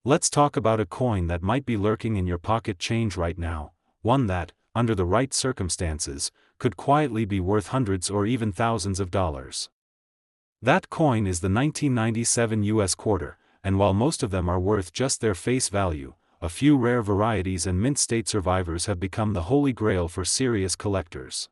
Let's talk about a coin that might be lurking in your pocket change right now, one that, under the right circumstances, could quietly be worth hundreds or even thousands of dollars. That coin is the 1997 US quarter, and while most of them are worth just their face value, a few rare varieties and mint state survivors have become the holy grail for serious collectors.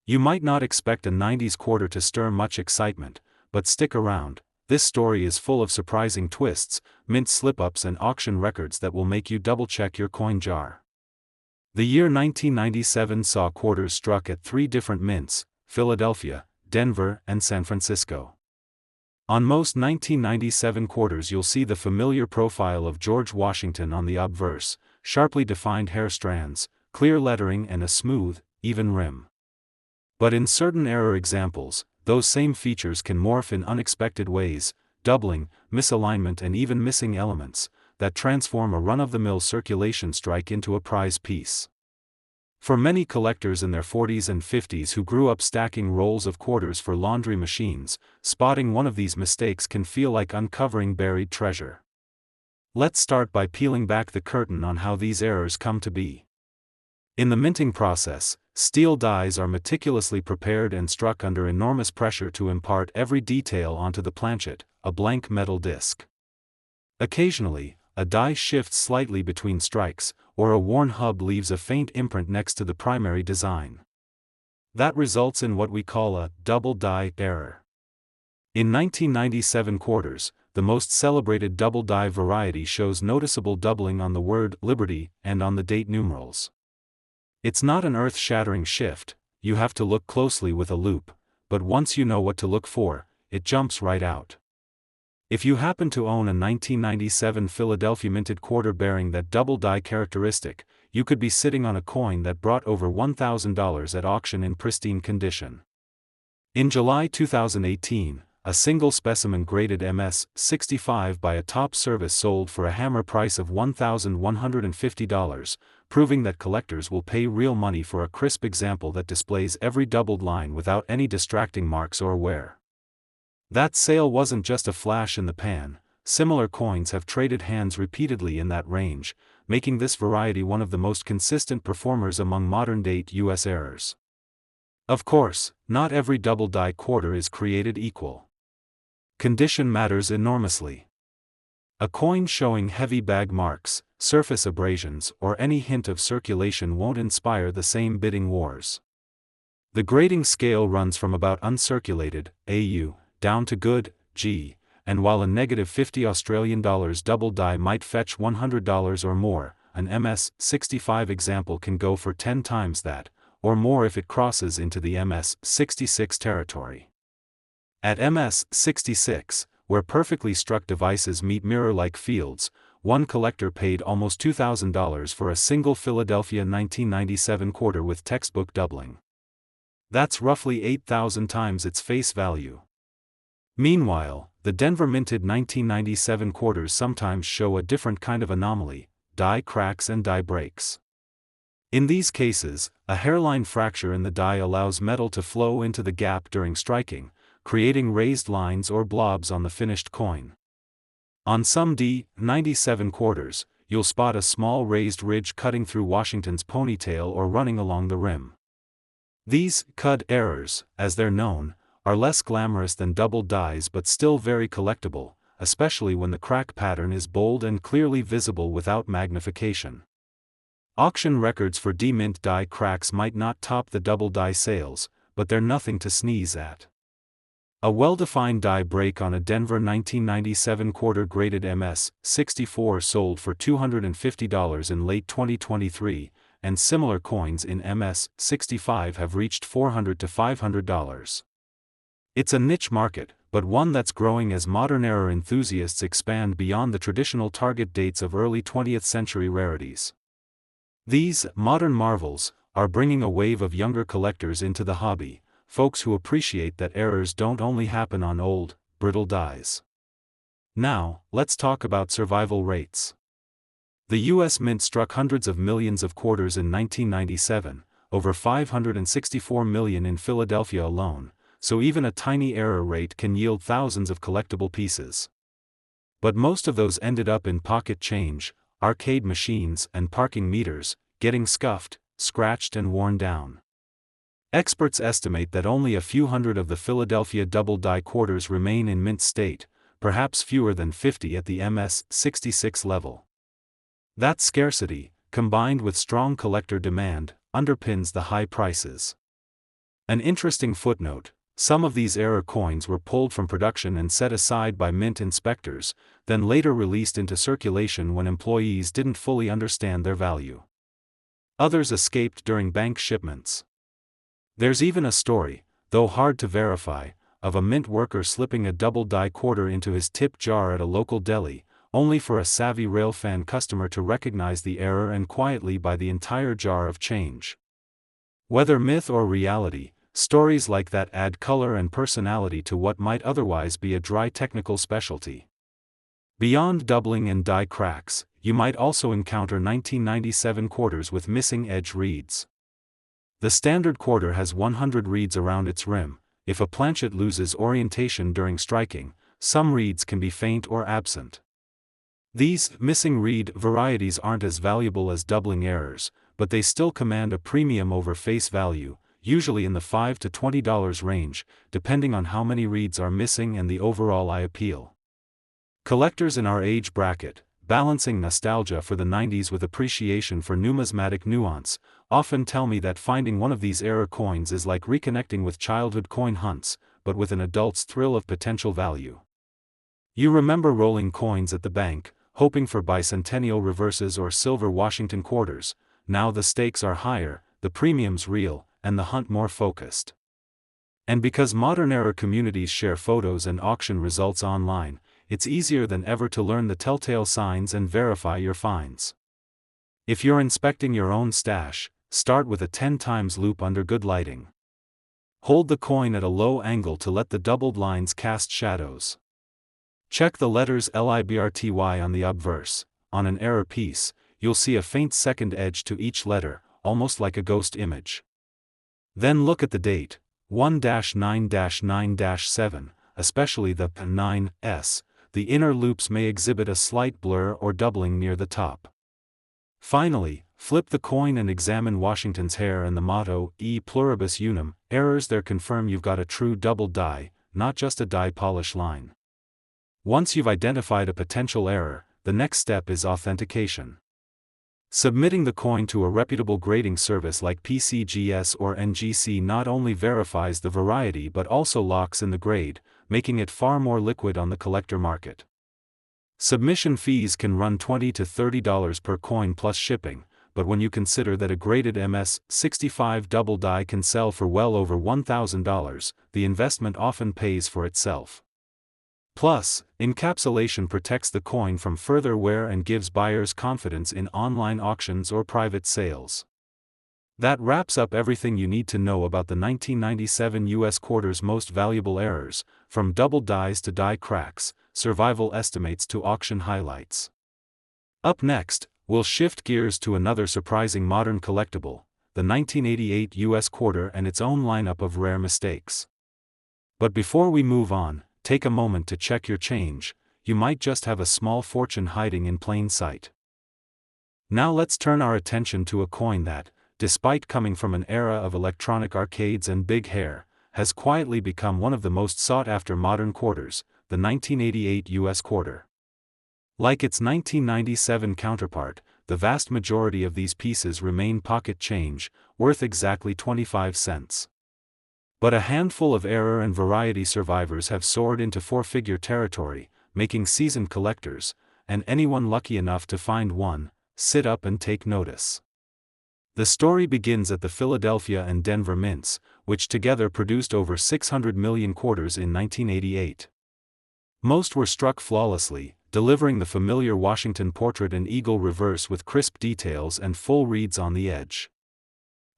You might not expect a 90s quarter to stir much excitement, but stick around. This story is full of surprising twists, mint slip-ups and auction records that will make you double-check your coin jar. The year 1997 saw quarters struck at 3 different mints: Philadelphia, Denver, and San Francisco. On most 1997 quarters you'll see the familiar profile of George Washington on the obverse, sharply defined hair strands, clear lettering and a smooth, even rim. But in certain error examples, those same features can morph in unexpected ways, doubling, misalignment and even missing elements, that transform a run-of-the-mill circulation strike into a prize piece. For many collectors in their 40s and 50s who grew up stacking rolls of quarters for laundry machines, spotting one of these mistakes can feel like uncovering buried treasure. Let's start by peeling back the curtain on how these errors come to be. In the minting process, steel dies are meticulously prepared and struck under enormous pressure to impart every detail onto the planchet, a blank metal disc. Occasionally, a die shifts slightly between strikes, or a worn hub leaves a faint imprint next to the primary design. That results in what we call a double die error. In 1997 quarters, the most celebrated double die variety shows noticeable doubling on the word Liberty and on the date numerals. It's not an earth-shattering shift, you have to look closely with a loupe, but once you know what to look for, it jumps right out. If you happen to own a 1997 Philadelphia minted quarter bearing that double die characteristic, you could be sitting on a coin that brought over $1,000 at auction in pristine condition. In July 2018, a single specimen graded MS-65 by a top service sold for a hammer price of $1,150, proving that collectors will pay real money for a crisp example that displays every doubled line without any distracting marks or wear. That sale wasn't just a flash in the pan, similar coins have traded hands repeatedly in that range, making this variety one of the most consistent performers among modern-date US errors. Of course, not every double die quarter is created equal. Condition matters enormously. A coin showing heavy bag marks, surface abrasions, or any hint of circulation won't inspire the same bidding wars. The grading scale runs from about uncirculated, AU, down to good, G, and while a negative $50 double die might fetch $100 or more, an MS-65 example can go for 10 times that, or more if it crosses into the MS-66 territory. At MS-66, where perfectly struck devices meet mirror-like fields, one collector paid almost $2,000 for a single Philadelphia 1997 quarter with textbook doubling. That's roughly 8,000 times its face value. Meanwhile, the Denver minted 1997 quarters sometimes show a different kind of anomaly: die cracks and die breaks. In these cases, a hairline fracture in the die allows metal to flow into the gap during striking, creating raised lines or blobs on the finished coin. On some D97 quarters, you'll spot a small raised ridge cutting through Washington's ponytail or running along the rim. These cud errors, as they're known, are less glamorous than double dies but still very collectible, especially when the crack pattern is bold and clearly visible without magnification. Auction records for D-mint die cracks might not top the double die sales, but they're nothing to sneeze at. A well-defined die break on a Denver 1997 quarter graded MS-64 sold for $250 in late 2023, and similar coins in MS-65 have reached $400 to $500. It's a niche market, but one that's growing as modern era enthusiasts expand beyond the traditional target dates of early 20th century rarities. These modern marvels are bringing a wave of younger collectors into the hobby, folks who appreciate that errors don't only happen on old, brittle dies. Now, let's talk about survival rates. The US Mint struck hundreds of millions of quarters in 1997, over 564 million in Philadelphia alone, so even a tiny error rate can yield thousands of collectible pieces. But most of those ended up in pocket change, arcade machines, and parking meters, getting scuffed, scratched, and worn down. Experts estimate that only a few hundred of the Philadelphia double-die quarters remain in mint state, perhaps fewer than 50 at the MS-66 level. That scarcity, combined with strong collector demand, underpins the high prices. An interesting footnote: some of these error coins were pulled from production and set aside by mint inspectors, then later released into circulation when employees didn't fully understand their value. Others escaped during bank shipments. There's even a story, though hard to verify, of a mint worker slipping a double-die quarter into his tip jar at a local deli, only for a savvy railfan customer to recognize the error and quietly buy the entire jar of change. Whether myth or reality, stories like that add color and personality to what might otherwise be a dry technical specialty. Beyond doubling and die cracks, you might also encounter 1997 quarters with missing edge reeds. The standard quarter has 100 reeds around its rim. If a planchet loses orientation during striking, some reeds can be faint or absent. These missing reed varieties aren't as valuable as doubling errors, but they still command a premium over face value, usually in the $5 to $20 range, depending on how many reeds are missing and the overall eye appeal. Collectors in our age bracket, balancing nostalgia for the 90s with appreciation for numismatic nuance, often tell me that finding one of these error coins is like reconnecting with childhood coin hunts, but with an adult's thrill of potential value. You remember rolling coins at the bank, hoping for bicentennial reverses or silver Washington quarters. Now the stakes are higher, the premium's real, and the hunt more focused. And because modern error communities share photos and auction results online, it's easier than ever to learn the telltale signs and verify your finds. If you're inspecting your own stash, start with a 10x loop under good lighting. Hold the coin at a low angle to let the doubled lines cast shadows. Check the letters LIBRTY on the obverse. On an error piece, you'll see a faint second edge to each letter, almost like a ghost image. Then look at the date, 1-9-9-7, especially the 9s. The inner loops may exhibit a slight blur or doubling near the top. Finally, flip the coin and examine Washington's hair and the motto, E pluribus unum. Errors there confirm you've got a true double die, not just a die polish line. Once you've identified a potential error, the next step is authentication. Submitting the coin to a reputable grading service like PCGS or NGC not only verifies the variety but also locks in the grade, making it far more liquid on the collector market. Submission fees can run $20 to $30 per coin plus shipping, but when you consider that a graded MS-65 double die can sell for well over $1,000, the investment often pays for itself. Plus, encapsulation protects the coin from further wear and gives buyers confidence in online auctions or private sales. That wraps up everything you need to know about the 1997 U.S. quarter's most valuable errors, from double dies to die cracks, survival estimates to auction highlights. Up next, we'll shift gears to another surprising modern collectible, the 1988 U.S. quarter and its own lineup of rare mistakes. But before we move on, take a moment to check your change. You might just have a small fortune hiding in plain sight. Now let's turn our attention to a coin that, despite coming from an era of electronic arcades and big hair, has quietly become one of the most sought-after modern quarters, the 1988 U.S. quarter. Like its 1997 counterpart, the vast majority of these pieces remain pocket change, worth exactly 25 cents. But a handful of error and variety survivors have soared into four-figure territory, making seasoned collectors, and anyone lucky enough to find one, sit up and take notice. The story begins at the Philadelphia and Denver mints, which together produced over 600 million quarters in 1988. Most were struck flawlessly, delivering the familiar Washington portrait and eagle reverse with crisp details and full reeds on the edge.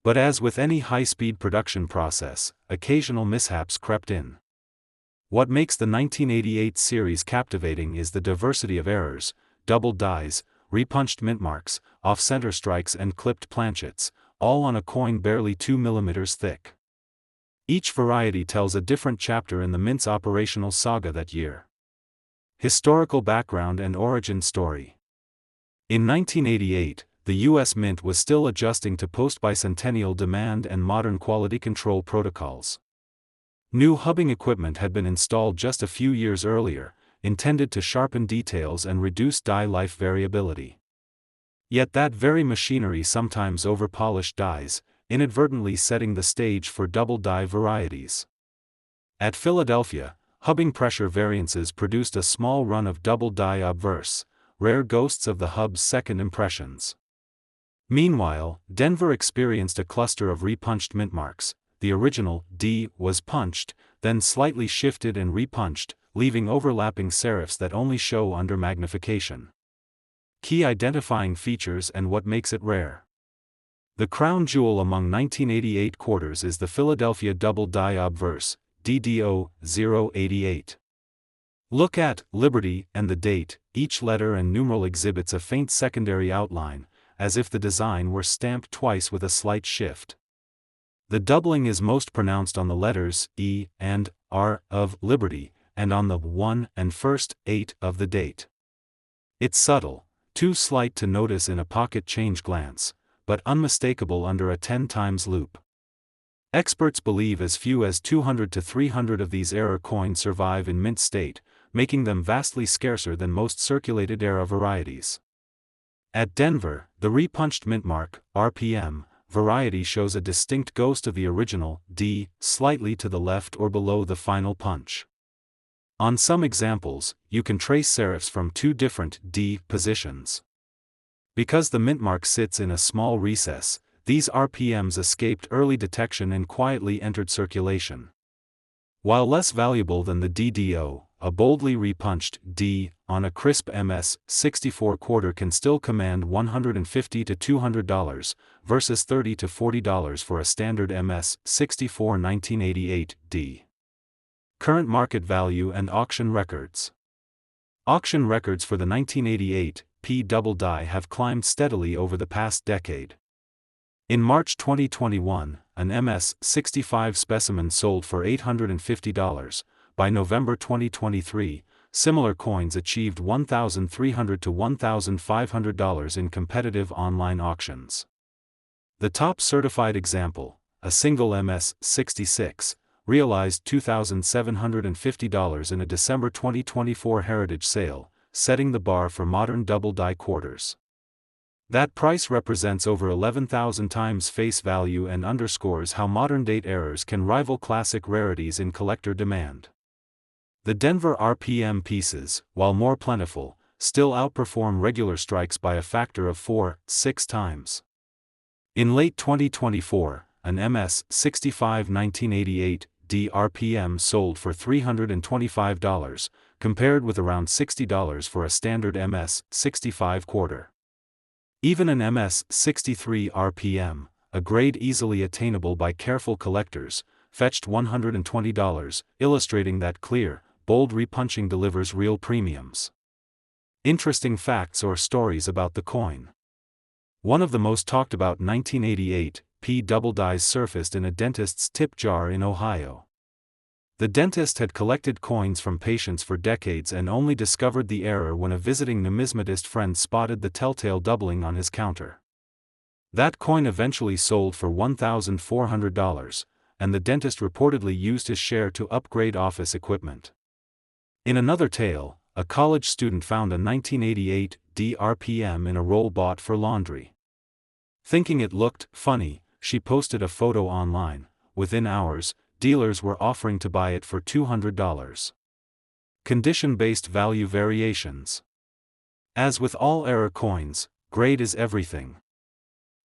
But as with any high-speed production process, occasional mishaps crept in. What makes the 1988 series captivating is the diversity of errors: double dies, repunched mint marks, off-center strikes and clipped planchets, all on a coin barely 2 mm thick. Each variety tells a different chapter in the mint's operational saga that year. Historical background and origin story. In 1988, the U.S. Mint was still adjusting to post-bicentennial demand and modern quality control protocols. New hubbing equipment had been installed just a few years earlier, intended to sharpen details and reduce die life variability. Yet that very machinery sometimes overpolished dies, inadvertently setting the stage for double die varieties. At Philadelphia, hubbing pressure variances produced a small run of double die obverse, rare ghosts of the hub's second impressions. Meanwhile, Denver experienced a cluster of repunched mint marks. The original D was punched, then slightly shifted and repunched, leaving overlapping serifs that only show under magnification. Key identifying features and what makes it rare. The crown jewel among 1988 quarters is the Philadelphia Double Die Obverse, DDO 088. Look at Liberty and the date. Each letter and numeral exhibits a faint secondary outline, as if the design were stamped twice with a slight shift. The doubling is most pronounced on the letters E and R of Liberty, and on the 1 and first 8 of the date. It's subtle, too slight to notice in a pocket change glance, but unmistakable under a 10 times loop. Experts believe as few as 200 to 300 of these error coins survive in mint state, making them vastly scarcer than most circulated era varieties. At Denver, the repunched mint mark, RPM, variety shows a distinct ghost of the original D, slightly to the left or below the final punch. On some examples, you can trace serifs from two different D positions. Because the mint mark sits in a small recess, these RPMs escaped early detection and quietly entered circulation. While less valuable than the DDO, a boldly repunched D on a crisp MS-64 quarter can still command $150 to $200 versus $30 to $40 for a standard MS-64 1988 D. Current market value and auction records. Auction records for the 1988 P double die have climbed steadily over the past decade. In March 2021, an MS-65 specimen sold for $850. By November 2023, similar coins achieved $1,300 to $1,500 in competitive online auctions. The top certified example, a single MS-66, realized $2,750 in a December 2024 Heritage sale, setting the bar for modern double die quarters. That price represents over 11,000 times face value and underscores how modern-date errors can rival classic rarities in collector demand. The Denver RPM pieces, while more plentiful, still outperform regular strikes by a factor of 4-6 times. In late 2024, an MS-65 1988 D RPM sold for $325, compared with around $60 for a standard MS-65 quarter. Even an MS-63 RPM, a grade easily attainable by careful collectors, fetched $120, illustrating that clear, bold repunching delivers real premiums. Interesting facts or stories about the coin. One of the most talked about 1988 P double dies surfaced in a dentist's tip jar in Ohio. The dentist had collected coins from patients for decades and only discovered the error when a visiting numismatist friend spotted the telltale doubling on his counter. That coin eventually sold for $1,400, and the dentist reportedly used his share to upgrade office equipment. In another tale, a college student found a 1988 D RPM in a roll bought for laundry. Thinking it looked funny, she posted a photo online. Within hours, dealers were offering to buy it for $200. Condition-based value variations. As with all error coins, grade is everything.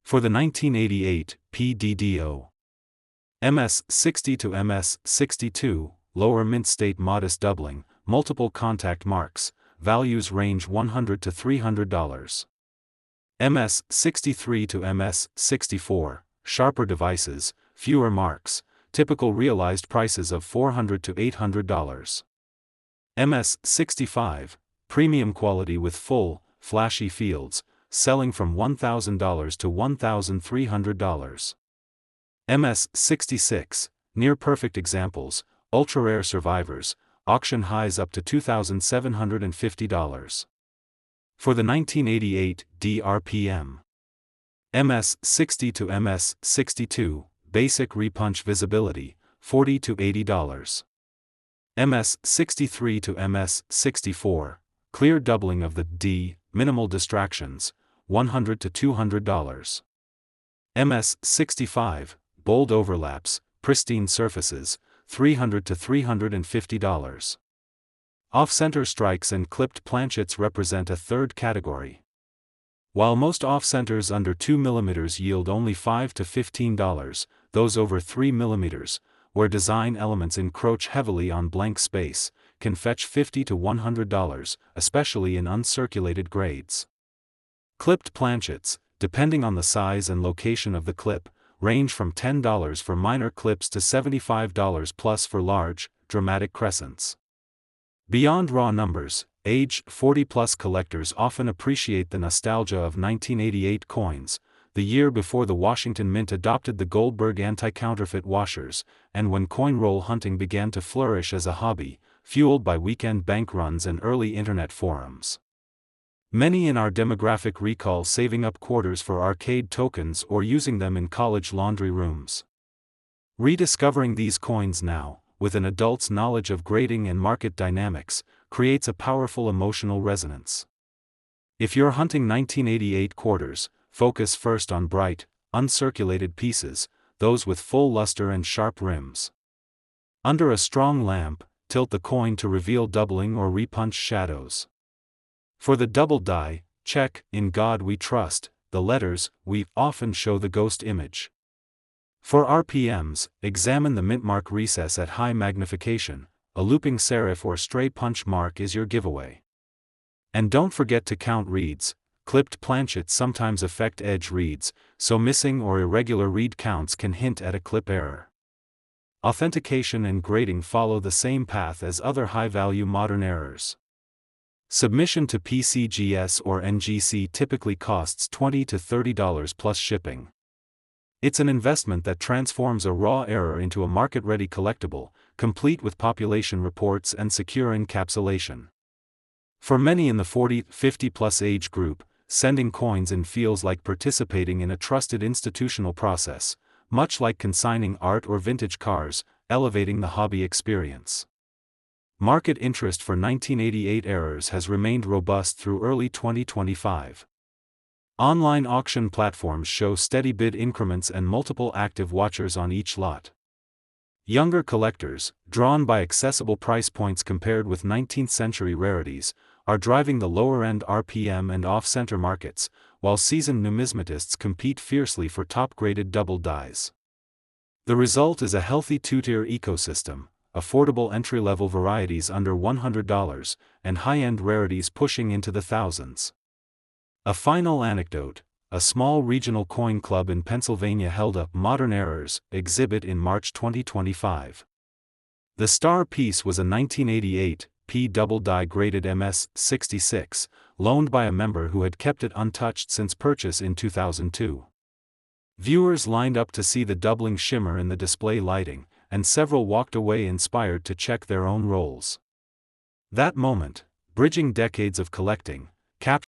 For the 1988 PDDO MS-60 to MS-62, lower mint state modest doubling, multiple contact marks, values range $100 to $300. MS-63 to MS-64, sharper devices, fewer marks, typical realized prices of $400 to $800. MS-65, premium quality with full, flashy fields, selling from $1,000 to $1,300. MS-66, near-perfect examples, ultra-rare survivors, auction highs up to $2,750. For the 1988 DRPM MS-60 to MS-62, basic repunch visibility, $40 to $80. MS-63 to MS-64, clear doubling of the D, minimal distractions, $100 to $200. MS-65, bold overlaps, pristine surfaces, $300 to $350. Off-center strikes and clipped planchets represent a third category. While most off-centers under 2 mm yield only $5 to $15, those over 3 mm, where design elements encroach heavily on blank space, can fetch $50 to $100, especially in uncirculated grades. Clipped planchets, depending on the size and location of the clip, range from $10 for minor clips to $75 plus for large, dramatic crescents. Beyond raw numbers, age 40-plus collectors often appreciate the nostalgia of 1988 coins, the year before the Washington Mint adopted the Goldberg anti-counterfeit washers, and when coin roll hunting began to flourish as a hobby, fueled by weekend bank runs and early internet forums. Many in our demographic recall saving up quarters for arcade tokens or using them in college laundry rooms. Rediscovering these coins now, with an adult's knowledge of grading and market dynamics, creates a powerful emotional resonance. If you're hunting 1988 quarters, focus first on bright, uncirculated pieces, those with full luster and sharp rims. Under a strong lamp, tilt the coin to reveal doubling or repunch shadows. For the double die, check, "In God We Trust," the letters, we often show the ghost image. For RPMs, examine the mint mark recess at high magnification, a looping serif or stray punch mark is your giveaway. And don't forget to count reads. Clipped planchets sometimes affect edge reads, so missing or irregular read counts can hint at a clip error. Authentication and grading follow the same path as other high-value modern errors. Submission to PCGS or NGC typically costs $20 to $30 plus shipping. It's an investment that transforms a raw error into a market-ready collectible, complete with population reports and secure encapsulation. For many in the 40-50-plus age group, sending coins in feels like participating in a trusted institutional process, much like consigning art or vintage cars, elevating the hobby experience. Market interest for 1988 errors has remained robust through early 2025. Online auction platforms show steady bid increments and multiple active watchers on each lot. Younger collectors, drawn by accessible price points compared with 19th-century rarities, are driving the lower-end RPM and off-center markets, while seasoned numismatists compete fiercely for top-graded double dies. The result is a healthy two-tier ecosystem, affordable entry-level varieties under $100, and high-end rarities pushing into the thousands. A final anecdote: a small regional coin club in Pennsylvania held a Modern Errors exhibit in March 2025. The star piece was a 1988 P double die graded MS-66, loaned by a member who had kept it untouched since purchase in 2002. Viewers lined up to see the doubling shimmer in the display lighting, and several walked away inspired to check their own rolls. That moment, bridging decades of collecting, captured